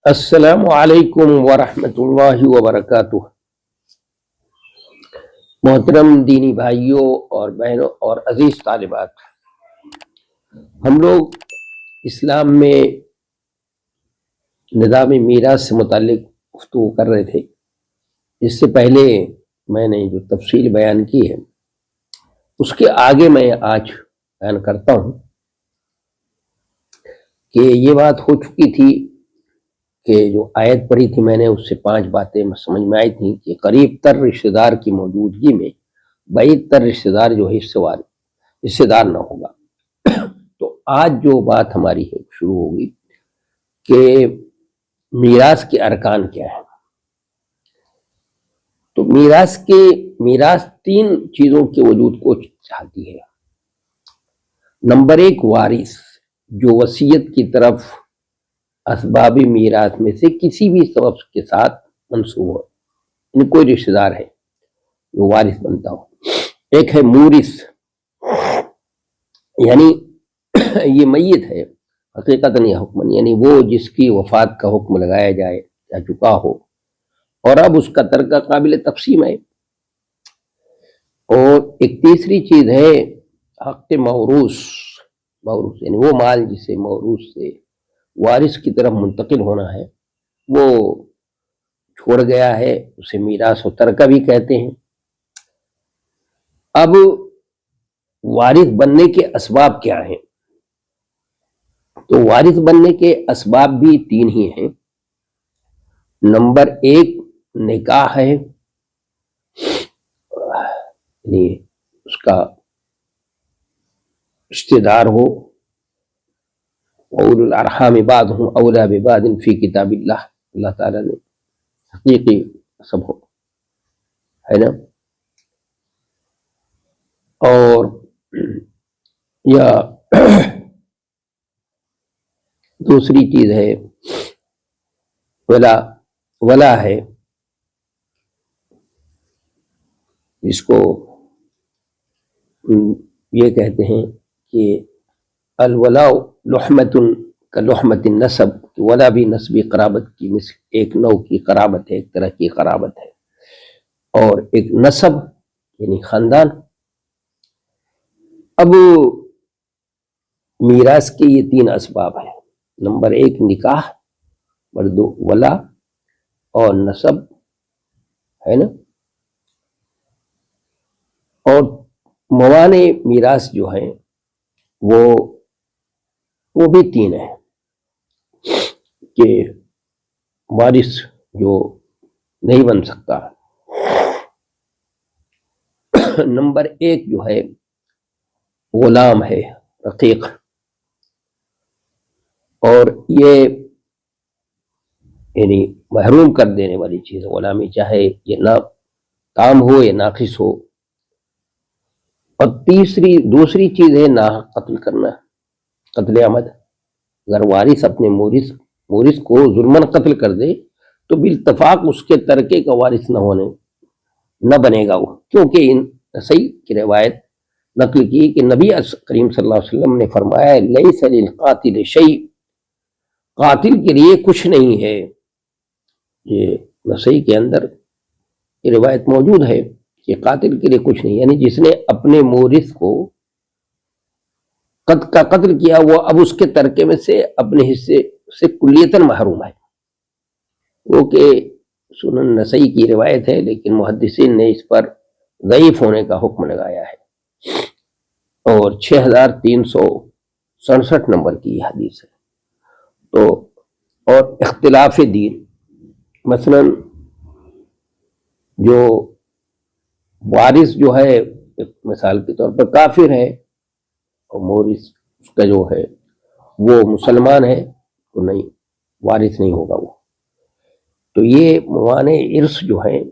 السلام علیکم ورحمۃ اللہ وبرکاتہ۔ محترم دینی بھائیوں اور بہنوں اور عزیز طالبات، ہم لوگ اسلام میں نظام میراث سے متعلق گفتگو کر رہے تھے۔ اس سے پہلے میں نے جو تفصیل بیان کی ہے اس کے آگے میں آج بیان کرتا ہوں کہ یہ بات ہو چکی تھی کہ جو آیت پڑھی تھی میں نے، اس سے 5 باتیں سمجھ میں آئی تھیں کہ قریب تر رشتہ دار کی موجودگی میں بعید تر رشتہ دار جو ہے حصے دار نہ ہوگا۔ تو آج جو بات ہماری ہے شروع ہوگی کہ میراث کے ارکان کیا ہے۔ تو میراث 3 چیزوں کے وجود کو چاہتی ہے۔ نمبر 1، وارث، جو وصیت کی طرف اسباب میراث میں سے کسی بھی سبب کے ساتھ منسوب ہو، یعنی کوئی رشتہ دار ہے جو وارث بنتا ہو۔ ایک ہے مورث، یعنی یہ میت ہے حقیقتاً یا حکماً، یعنی وہ جس کی وفات کا حکم لگایا جائے یا چکا ہو اور اب اس کا ترکہ قابل تقسیم ہے۔ اور ایک تیسری چیز ہے حق موروث، یعنی وہ مال جسے موروث سے وارث کی طرف منتقل ہونا ہے، وہ چھوڑ گیا ہے، اسے میراث و ترکہ بھی کہتے ہیں۔ اب وارث بننے کے اسباب کیا ہیں؟ تو وارث بننے کے اسباب بھی 3 ہی ہیں۔ نمبر 1، نکاح ہے، یعنی اس کا رشتہ دار ہو، اولو الارحام بعضهم اولی ببعض فی کتاب اللہ، اللہ تعالیٰ نے حقیقی سب ہو، ہے نا۔ اور یا دوسری چیز ہے ولا ہے، جس کو یہ کہتے ہیں کہ الولاء لحمۃ کلحمۃ النسب، ولا بھی نسبی قرابت کی مثل، ایک نوع کی قرابت ہے، ایک طرح کی قرابت ہے۔ اور ایک نسب یعنی خاندان۔ اب میراث کے یہ 3 اسباب ہیں۔ نمبر 1 نکاح، نمبر 2 ولا اور نسب، ہے نا۔ اور موانع میراث جو ہیں وہ بھی 3 ہیں کہ وارث جو نہیں بن سکتا۔ نمبر 1 جو ہے غلام ہے، رقیق، اور یہ یعنی محروم کر دینے والی چیز ہے غلامی، چاہے یہ نہ تام ہو یا ناقص ہو۔ اور دوسری چیز ہے ناحق قتل کرنا، قتل عمد۔ اگر وارث اپنے مورث کو ظلماً قتل کر دے تو بالاتفاق اس کے ترکے کا وارث نہ بنے گا وہ، کیونکہ نسائی کی روایت نقل کی کہ نبی کریم صلی اللہ علیہ وسلم نے فرمایا لیس للقاتل شیء، قاتل کے لیے کچھ نہیں ہے۔ یہ نسائی کے اندر یہ روایت موجود ہے کہ قاتل کے لیے کچھ نہیں، یعنی جس نے اپنے مورث کو قتل کیا وہ اب اس کے ترکے میں سے اپنے حصے سے کلیتاً محروم ہے۔ وہ کہ سنن نسائی کی روایت ہے، لیکن محدثین نے اس پر ضعیف ہونے کا حکم لگایا ہے، اور 6367 نمبر کی یہ حدیث ہے۔ تو اور اختلاف دین، مثلا جو وارث جو ہے مثال کے طور پر کافر ہے اور مورث اس کا جو ہے وہ مسلمان ہے، تو نہیں، وارث نہیں ہوگا وہ۔ تو یہ موانع ارث جو ہیں،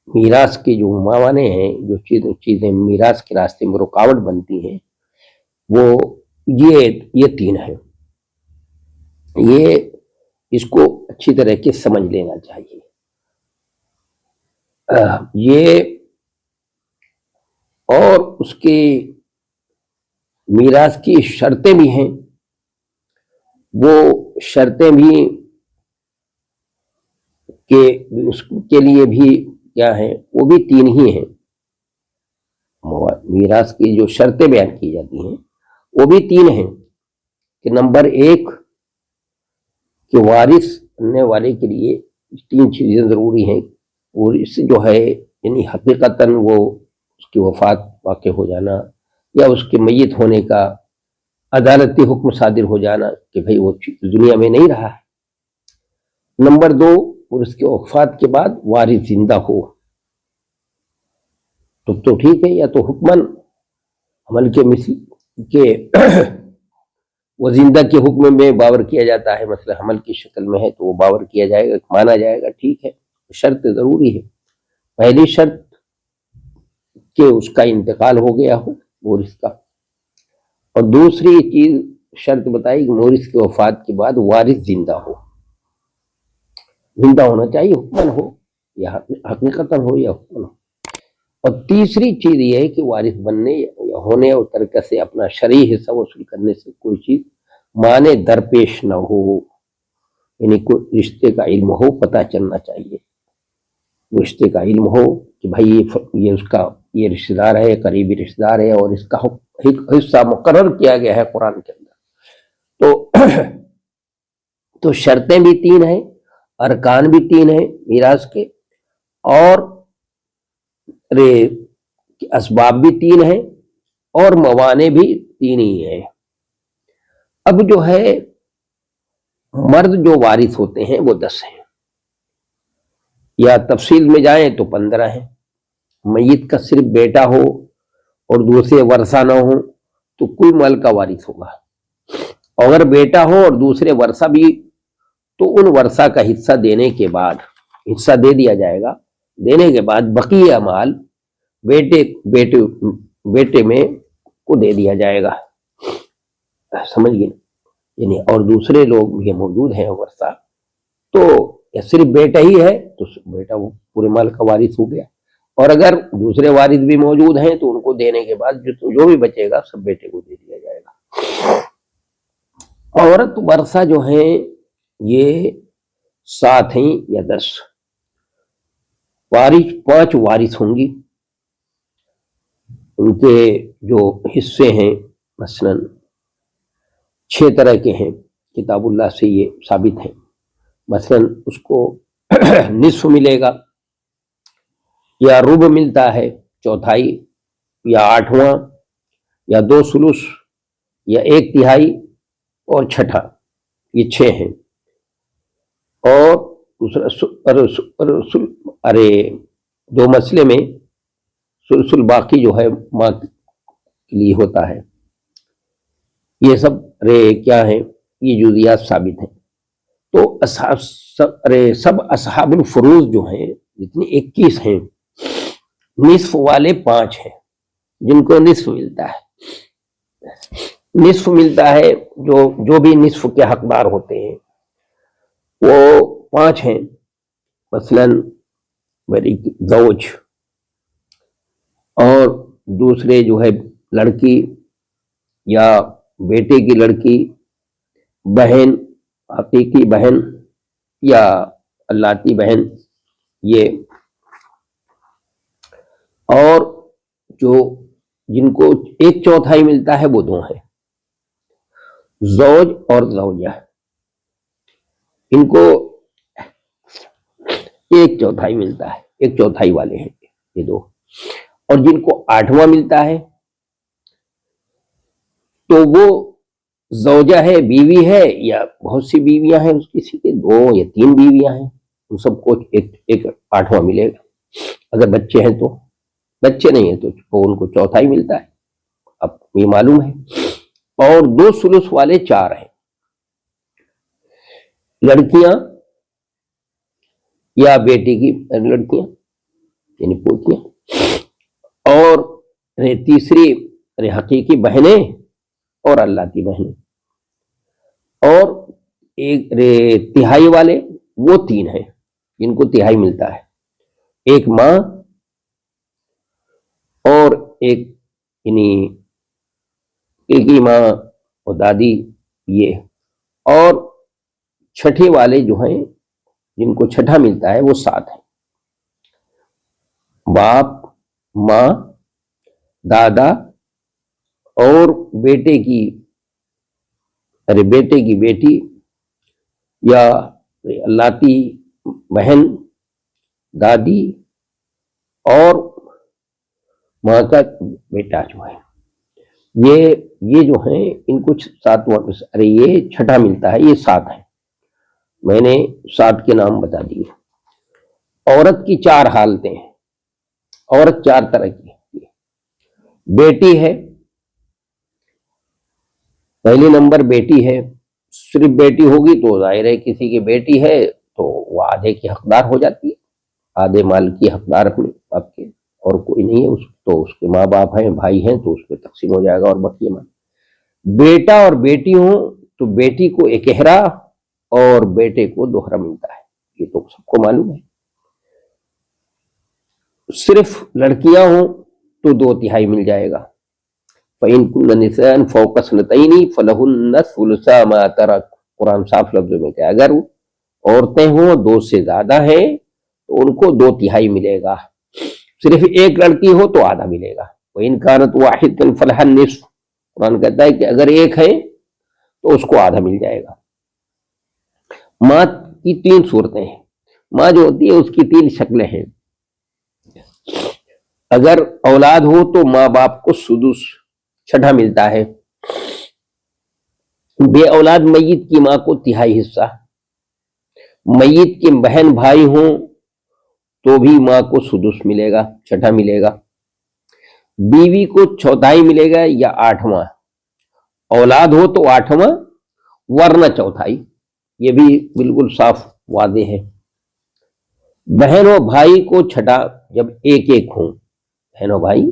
میراث کے جو موانع ہیں، جو چیزیں میراث کے راستے میں رکاوٹ بنتی ہیں، وہ یہ 3 ہیں۔ یہ اس کو اچھی طرح کے سمجھ لینا چاہیے۔ یہ اور اس کی میراث کی شرطیں بھی ہیں، وہ شرطیں بھی کہ اس کے لیے بھی کیا ہے، وہ بھی تین ہی ہیں. میراث کی جو شرطیں بیان کی جاتی ہیں وہ بھی تین ہیں کہ نمبر ایک کہ وارث بننے والے کے لیے تین چیزیں ضروری ہیں. اور اس جو ہے یعنی حقیقتاً وہ اس کی وفات واقع ہو جانا یا اس کے میت ہونے کا عدالتی حکم صادر ہو جانا کہ بھئی وہ دنیا میں نہیں رہا ہے. نمبر دو، اور اس کے وفات کے بعد وارث زندہ ہو. تو ٹھیک ہے، یا تو حکمن عمل کے مثل کہ وہ زندہ کے حکم میں باور کیا جاتا ہے، مثلا حمل کی شکل میں ہے تو وہ باور کیا جائے گا، مانا جائے گا، ٹھیک ہے. شرط ضروری ہے. پہلی شرط کہ اس کا انتقال ہو گیا ہو مورث کا، اور دوسری چیز شرط بتائی کہ مورث کی وفات کے بعد وارث زندہ ہو. زندہ ہونا چاہیے، حکمن ہو یا حقیقتاً ہو یا حکمن ہو. اور تیسری چیز یہ ہے کہ وارث بننے یا ہونے اور ترکہ سے اپنا شرعی حصہ وصول کرنے سے کوئی چیز مانے درپیش نہ ہو، یعنی کوئی رشتے کا علم ہو، پتہ چلنا چاہیے. رشتے کا علم ہو کہ بھائی یہ اس کا یہ رشتہ دار ہے، قریبی رشتہ دار ہے، اور اس کا حصہ مقرر کیا گیا ہے قرآن کے اندر. تو شرطیں بھی تین ہیں، ارکان بھی تین ہیں میراث کے، اور اسباب بھی تین ہیں، اور موانع بھی تین ہی ہیں. اب جو ہے مرد جو وارث ہوتے ہیں وہ 10 ہیں، یا تفصیل میں جائیں تو 15 ہیں. میت کا صرف بیٹا ہو اور دوسرے ورثہ نہ ہو تو کل مال کا وارث ہوگا. اگر بیٹا ہو اور دوسرے ورثہ بھی تو ان ورثہ کا حصہ دینے کے بعد حصہ دے دیا جائے گا. دینے کے بعد بقیہ مال بیٹے میں کو دے دیا جائے گا. سمجھ گئے؟ یعنی اور دوسرے لوگ بھی موجود ہیں ورثہ، تو یا صرف بیٹا ہی ہے تو بیٹا وہ پورے مال کا وارث ہو گیا، اور اگر دوسرے وارث بھی موجود ہیں تو ان کو دینے کے بعد جو بھی بچے گا سب بیٹے کو دے دیا جائے گا. عورت ورثہ جو ہیں یہ 7 ہیں یا 10. وارث 5 وارث ہوں گی. ان کے جو حصے ہیں مثلا 6 طرح کے ہیں، کتاب اللہ سے یہ ثابت ہے. مثلا اس کو نصف ملے گا، یا ربع ملتا ہے، چوتھائی، یا 8واں، یا 2 ثلث، یا 1/3 اور چھٹا. یہ 6 ہیں. اور دوسرا دو مسئلے میں ثلث الباقی جو ہے ماں کے لیے ہوتا ہے. یہ سب کیا ہیں، یہ جزیات ثابت ہیں. تو سب اصحاب الفروض جو ہیں جتنی 21 ہیں، نصف والے 5 ہیں جن کو نصف ملتا ہے. نصف ملتا ہے، جو بھی نصف کے حقدار ہوتے ہیں وہ 5 ہیں. مثلا زوج، اور دوسرے جو ہے لڑکی یا بیٹے کی لڑکی، بہن، حقیقی بہن یا اللاتی بہن، یہ. اور جو جن کو 1/4 ملتا ہے وہ 2 ہیں، زوج اور زوجہ. ان کو 1/4 ملتا ہے، 1/4 والے ہیں یہ 2. اور جن کو 8واں ملتا ہے تو وہ زوجہ ہے، بیوی ہے، یا بہت سی بیویاں ہیں اس کسی کے 2 یا 3 بیویاں ہیں، ان سب کو 1/8 ملے گا. اگر بچے ہیں تو، بچے نہیں ہیں تو ان کو 1/4 ملتا ہے. اب یہ معلوم ہے. اور 2 ثلث والے 4 ہیں، لڑکیاں یا بیٹے کی لڑکیاں یعنی پوتیاں، اور تیسری حقیقی بہنیں اور اللاتی بہنیں. اور 1/3 والے وہ 3 ہیں جن کو 1/3 ملتا ہے، ایک ماں اور ایک یعنی ایک ہی ماں اور دادی یہ. اور چھٹے والے جو ہیں جن کو چھٹا ملتا ہے وہ 7 ہیں. باپ، ماں، دادا اور بیٹے کی بیٹی یا لاتی بہن، دادی اور ماں کا بیٹا جو ہے، یہ جو ہیں ان کو 7واں یہ چھٹا ملتا ہے، یہ 7 ہیں. میں نے 7 کے نام بتا دیے. عورت کی 4 حالتیں ہیں. عورت 4 طرح کی ہے. بیٹی ہے، پہلی نمبر بیٹی ہے. صرف بیٹی ہوگی تو ظاہر ہے کسی کی بیٹی ہے تو وہ آدھے کی حقدار ہو جاتی ہے، آدھے مال کی حقدار اپنے باپ کے، اور کوئی نہیں ہے تو اس کے ماں باپ ہیں، بھائی ہیں تو اس پہ تقسیم ہو جائے گا اور باقی مال. بیٹا اور بیٹی ہوں تو بیٹی کو اکہرا اور بیٹے کو دوہرا ملتا ہے، یہ تو سب کو معلوم ہے. صرف لڑکیاں ہوں تو 2/3 مل جائے گا. فَإِن كُنَّ نِسَاءً فَوْقَ اثْنَتَيْنِ فَلَهُنَّ ثُلُثَا مَا تَرَكَ. قرآن صاف لفظوں میں کہ اگر عورتیں ہوں 2 سے زیادہ ہیں تو ان کو 2/3 ملے گا. صرف ایک لڑکی ہو تو آدھا ملے گا. وَإِن كَانَتْ وَاحِدَةً فَلَهَا النِّصْفُ. قرآن کہتا ہے کہ اگر ایک ہے تو اس کو آدھا مل جائے گا. ماں کی 3 صورتیں ہیں. ماں جو ہوتی ہے اس کی 3 شکلیں ہیں. اگر اولاد ہو تو ماں باپ کو سدس چھٹا ملتا ہے. بے اولاد میت کی ماں کو 1/3 حصہ. میت کے بہن بھائی ہوں تو بھی ماں کو سدس ملے گا، چھٹا ملے گا. بیوی کو 1/4 ملے گا یا 8واں. اولاد ہو تو 8واں ورنہ 1/4. یہ بھی بالکل صاف واضح ہے. بہن و بھائی کو چھٹا جب ایک ہوں، بہن و بھائی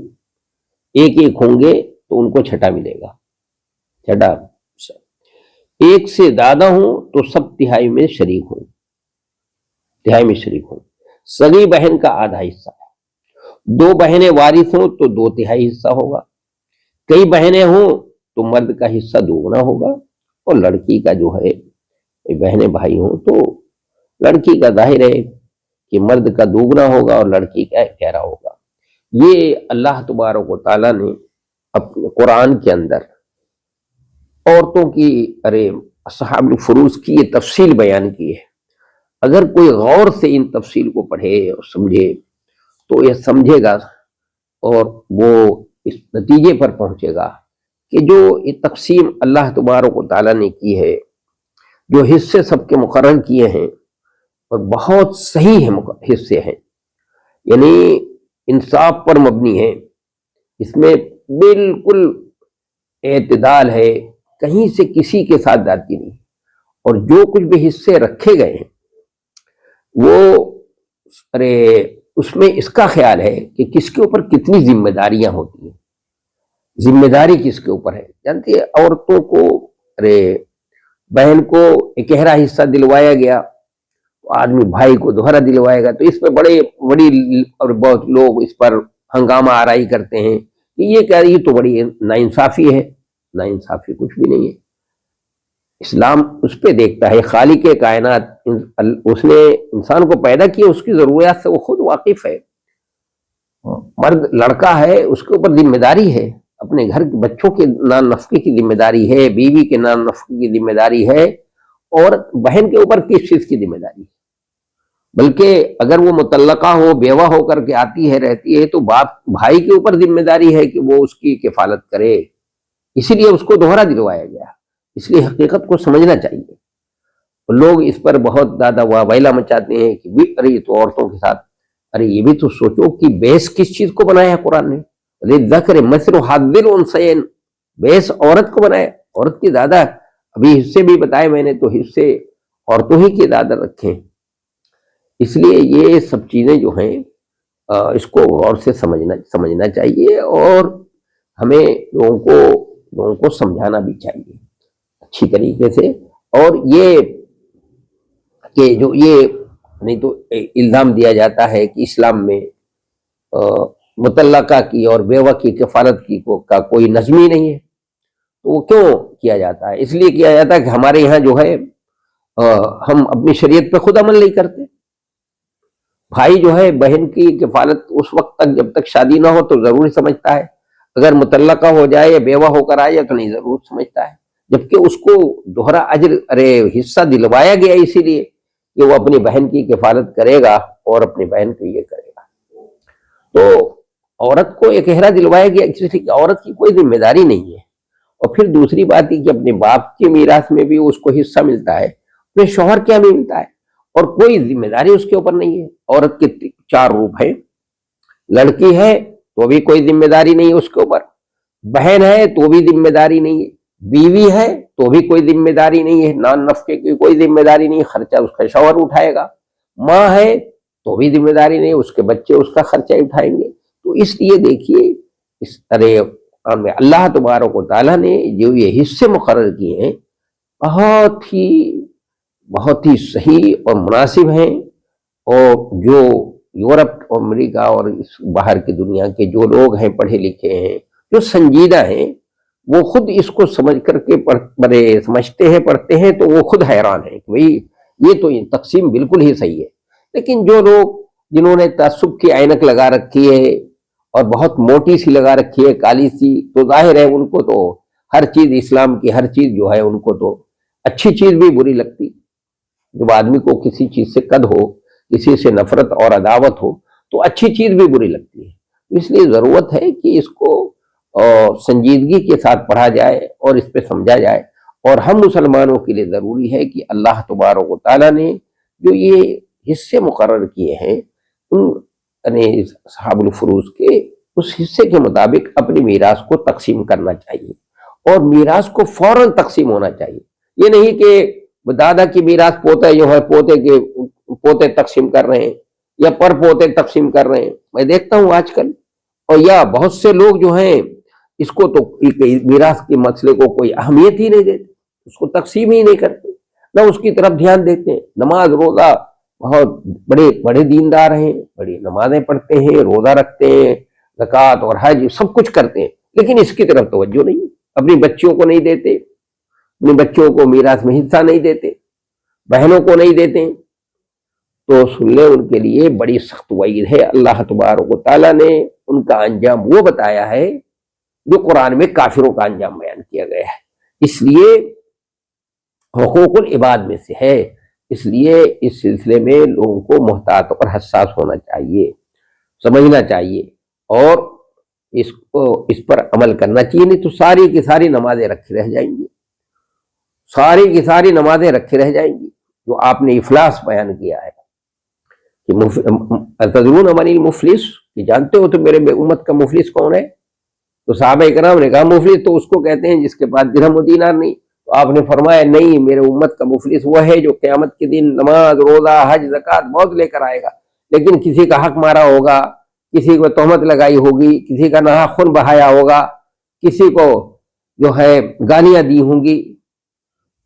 ایک ہوں گے تو ان کو چھٹا ملے گا. چھٹا 1 سے زیادہ ہوں تو سب 1/3 میں شریک ہوں، 1/3 میں شریک ہوں. سگی بہن کا آدھا حصہ ہے. 2 بہنیں وارث ہوں تو 2/3 حصہ ہوگا. کئی بہنیں ہوں تو مرد کا حصہ 2 ہوگا. اور لڑکی کا جو ہے بہنیں بھائی ہوں تو لڑکی کا ظاہر ہے کہ مرد کا 2 ہوگا اور لڑکی کا 1/3 ہوگا. یہ اللہ تبارک و تعالیٰ نے اپنے قرآن کے اندر عورتوں کی اصحاب الفروض کی یہ تفصیل بیان کی ہے. اگر کوئی غور سے ان تفصیل کو پڑھے اور سمجھے تو یہ سمجھے گا اور وہ اس نتیجے پر پہنچے گا کہ جو یہ تقسیم اللہ تبارک و تعالیٰ نے کی ہے، جو حصے سب کے مقرر کیے ہیں اور بہت صحیح حصے ہیں، یعنی انصاف پر مبنی ہے. اس میں بالکل اعتدال ہے، کہیں سے کسی کے ساتھ زیادتی نہیں. اور جو کچھ بھی حصے رکھے گئے ہیں وہ اس میں اس کا خیال ہے کہ کس کے اوپر کتنی ذمہ داریاں ہوتی ہیں. ذمہ داری کس کے اوپر ہے؟ جانتی ہے عورتوں کو بہن کو 1/2 حصہ دلوایا گیا تو آدمی بھائی کو دوہرا دلوائے گا. تو اس پہ بڑی اور بہت لوگ اس پر ہنگامہ آرائی کرتے ہیں کہ یہ کہہ رہی تو بڑی ناانصافی ہے. ناانصافی کچھ بھی نہیں ہے. اسلام اس پہ دیکھتا ہے خالق کائنات، اس نے انسان کو پیدا کیا، اس کی ضروریات سے وہ خود واقف ہے. مرد لڑکا ہے، اس کے اوپر ذمہ داری ہے، اپنے گھر کے بچوں کے نان نفقے کی ذمہ داری ہے، بیوی کے نان نفقے کی ذمہ داری ہے، اور بہن کے اوپر کس چیز کی ذمہ داری ہے؟ بلکہ اگر وہ مطلقہ ہو، بیوہ ہو کر کے آتی ہے، رہتی ہے، تو باپ بھائی کے اوپر ذمہ داری ہے کہ وہ اس کی کفالت کرے. اسی لیے اس کو دوہرا دلوایا گیا. اس لیے حقیقت کو سمجھنا چاہیے. لوگ اس پر بہت زیادہ واویلا مچاتے ہیں کہ ارے یہ تو عورتوں کے ساتھ. ارے یہ بھی تو سوچو کہ بیس کس چیز کو بنایا ہے قرآن نے؟ ذکر مثل حظ الانثیین، بیس عورت کو بنایا. عورت کی زیادہ ابھی حصے بھی بتائے میں نے، تو حصے عورتوں ہی کی زیادہ رکھیں. اس لیے یہ سب چیزیں جو ہیں اس کو غور سے سمجھنا چاہیے، اور ہمیں لوگوں کو سمجھانا بھی چاہیے اچھی طریقے سے. اور یہ کہ جو یہ نہیں تو الزام دیا جاتا ہے کہ اسلام میں مطلقہ کی اور بیوہ کی کفالت کی کا کوئی نظم ہی نہیں ہے. تو وہ کیوں کیا جاتا ہے؟ اس لیے کیا جاتا ہے کہ ہمارے یہاں جو ہے ہم اپنی شریعت پہ خود عمل نہیں کرتے. بھائی جو ہے بہن کی کفالت اس وقت تک جب تک شادی نہ ہو تو ضروری سمجھتا ہے، اگر مطلقہ ہو جائے یا بیوہ ہو کر آئے تو نہیں ضرور سمجھتا ہے، جبکہ اس کو دوہرا اجر حصہ دلوایا گیا اسی لیے کہ وہ اپنی بہن کی کفالت کرے گا اور اپنی بہن کو یہ کرے گا. تو عورت کو ایک احرا دلوایا گیا اس لیے کہ عورت کی کوئی ذمہ داری نہیں ہے. اور پھر دوسری بات یہ کہ اپنے باپ کے میراث میں بھی اس کو حصہ ملتا ہے، اپنے شوہر کیا بھی ملتا ہے، اور کوئی ذمہ داری اس کے اوپر نہیں ہے. عورت کے 4 روپ ہیں، لڑکی ہے تو بھی کوئی ذمہ داری نہیں اس کے اوپر، بہن ہے تو بھی ذمہ داری نہیں ہے، بیوی ہے تو بھی کوئی ذمہ داری نہیں ہے، نان نفقے کی کوئی ذمہ داری نہیں، خرچہ اس کا شوہر اٹھائے گا، ماں ہے تو بھی ذمہ داری نہیں، اس کے بچے اس کا خرچہ اٹھائیں گے. تو اس لیے دیکھیے اس طرح میں اللہ تبارک و تعالیٰ نے جو یہ حصے مقرر کیے ہیں بہت ہی صحیح اور مناسب ہیں. اور جو یورپ اور امریکہ اور اس باہر کی دنیا کے جو لوگ ہیں پڑھے لکھے ہیں جو سنجیدہ ہیں وہ خود اس کو سمجھ کر کے سمجھتے ہیں پڑھتے ہیں تو وہ خود حیران ہیں کہ بھئی یہ تو تقسیم بالکل ہی صحیح ہے. لیکن جو لوگ جنہوں نے تعصب کی عینک لگا رکھی ہے اور بہت موٹی سی لگا رکھی ہے کالی سی، تو ظاہر ہے ان کو تو ہر چیز اسلام کی ہر چیز جو ہے ان کو تو اچھی چیز بھی بری لگتی. جب آدمی کو کسی چیز سے قد ہو، کسی سے نفرت اور عداوت ہو تو اچھی چیز بھی بری لگتی ہے. اس لیے ضرورت ہے کہ اس کو سنجیدگی کے ساتھ پڑھا جائے اور اس پہ سمجھا جائے. اور ہم مسلمانوں کے لیے ضروری ہے کہ اللہ تبارک و تعالیٰ نے جو یہ حصے مقرر کیے ہیں ان صحاب الفروض کے اس حصے کے مطابق اپنی میراث کو تقسیم کرنا چاہیے، اور میراث کو فوراً تقسیم ہونا چاہیے. یہ نہیں کہ دادا کی میراث پوتا جو ہے پوتے تقسیم کر رہے ہیں یا پر پوتے تقسیم کر رہے ہیں. میں دیکھتا ہوں آج کل، اور یا بہت سے لوگ جو ہیں اس کو تو میراث کے مسئلے کو کوئی اہمیت ہی نہیں دیتے، اس کو تقسیم ہی نہیں کرتے، نہ اس کی طرف دھیان دیتے ہیں. نماز روزہ بہت بڑے دیندار ہیں، بڑی نمازیں پڑھتے ہیں، روزہ رکھتے ہیں، زکوٰۃ اور حج سب کچھ کرتے ہیں، لیکن اس کی طرف توجہ نہیں، اپنی بچیوں کو نہیں دیتے، اپنے بچوں کو میراث میں حصہ نہیں دیتے، بہنوں کو نہیں دیتے. تو سن لیں ان کے لیے بڑی سخت وعید ہے. اللہ تبارک و تعالیٰ نے ان کا انجام وہ بتایا ہے جو قرآن میں کافروں کا انجام بیان کیا گیا ہے. اس لیے حقوق العباد میں سے ہے، اس لیے اس سلسلے میں لوگوں کو محتاط اور حساس ہونا چاہیے، سمجھنا چاہیے اور اس پر عمل کرنا چاہیے. نہیں تو ساری کی ساری نمازیں رکھی رہ جائیں گی، ساری کی ساری نمازیں رکھی رہ جائیں گی. جو آپ نے افلاس بیان کیا ہے کہ تدرون من المفلس، کہ جانتے ہو تو میرے امت کا مفلس کون ہے؟ تو صحابہ کرام نے کہا مفلس تو اس کو کہتے ہیں جس کے پاس درہم و دینار نہیں. تو آپ نے فرمایا نہیں، میرے امت کا مفلس وہ ہے جو قیامت کے دن نماز روزہ حج زکوٰۃ بہت لے کر آئے گا، لیکن کسی کا حق مارا ہوگا، کسی کو تہمت لگائی ہوگی، کسی کا ناحق خون بہایا ہوگا، کسی کو جو ہے گالیاں دی ہوں گی،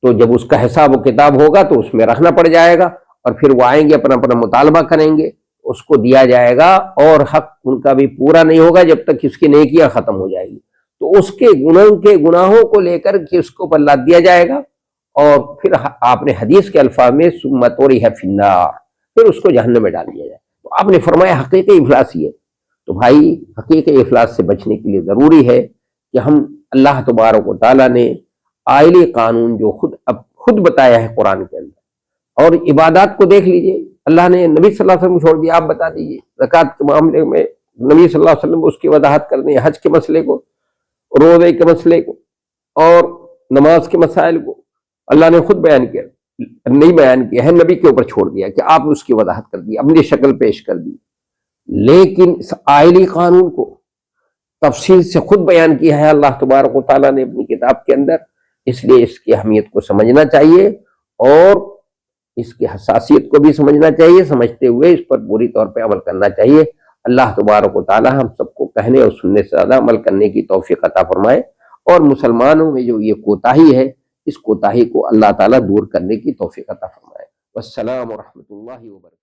تو جب اس کا حساب و کتاب ہوگا تو اس میں رکھنا پڑ جائے گا، اور پھر وہ آئیں گے اپنا مطالبہ کریں گے، اس کو دیا جائے گا، اور حق ان کا بھی پورا نہیں ہوگا جب تک اس کی نیکیاں ختم ہو جائے گی. تو اس کے گناہوں کو لے کر کے اس کو لاد دیا جائے گا، اور پھر آپ نے حدیث کے الفاظ میں ثم طرح فی النار، پھر اس کو جہنم میں ڈال دیا جائے. تو آپ نے فرمایا حقیقی افلاس ہی ہے. تو بھائی حقیقی افلاس سے بچنے کے لیے ضروری ہے کہ ہم اللہ تبارک و تعالیٰ نے آئلی قانون جو خود بتایا ہے قرآن کے اندر، اور عبادات کو دیکھ لیجئے، اللہ نے نبی صلی اللہ علیہ وسلم کو چھوڑ دیا. آپ بتا دیجئے زکوٰۃ کے معاملے میں نبی صلی اللہ علیہ وسلم اس کی وضاحت کر دیں، حج کے مسئلے کو، روزے کے مسئلے کو، اور نماز کے مسائل کو اللہ نے خود بیان کیا، نہیں بیان کیا ہے، نبی کے اوپر چھوڑ دیا کہ آپ اس کی وضاحت کر دی، اپنی شکل پیش کر دی. لیکن اس آئلی قانون کو تفصیل سے خود بیان کیا ہے اللہ تبارک و تعالیٰ نے اپنی کتاب کے اندر. اس لیے اس کی اہمیت کو سمجھنا چاہیے اور اس کی حساسیت کو بھی سمجھنا چاہیے، سمجھتے ہوئے اس پر پوری طور پہ عمل کرنا چاہیے. اللہ تبارک و تعالیٰ ہم سب کو کہنے اور سننے سے زیادہ عمل کرنے کی توفیق عطا فرمائے، اور مسلمانوں میں جو یہ کوتاہی ہے اس کوتاہی کو اللہ تعالیٰ دور کرنے کی توفیق عطا فرمائے. والسلام ورحمۃ اللہ وبرکاتہ.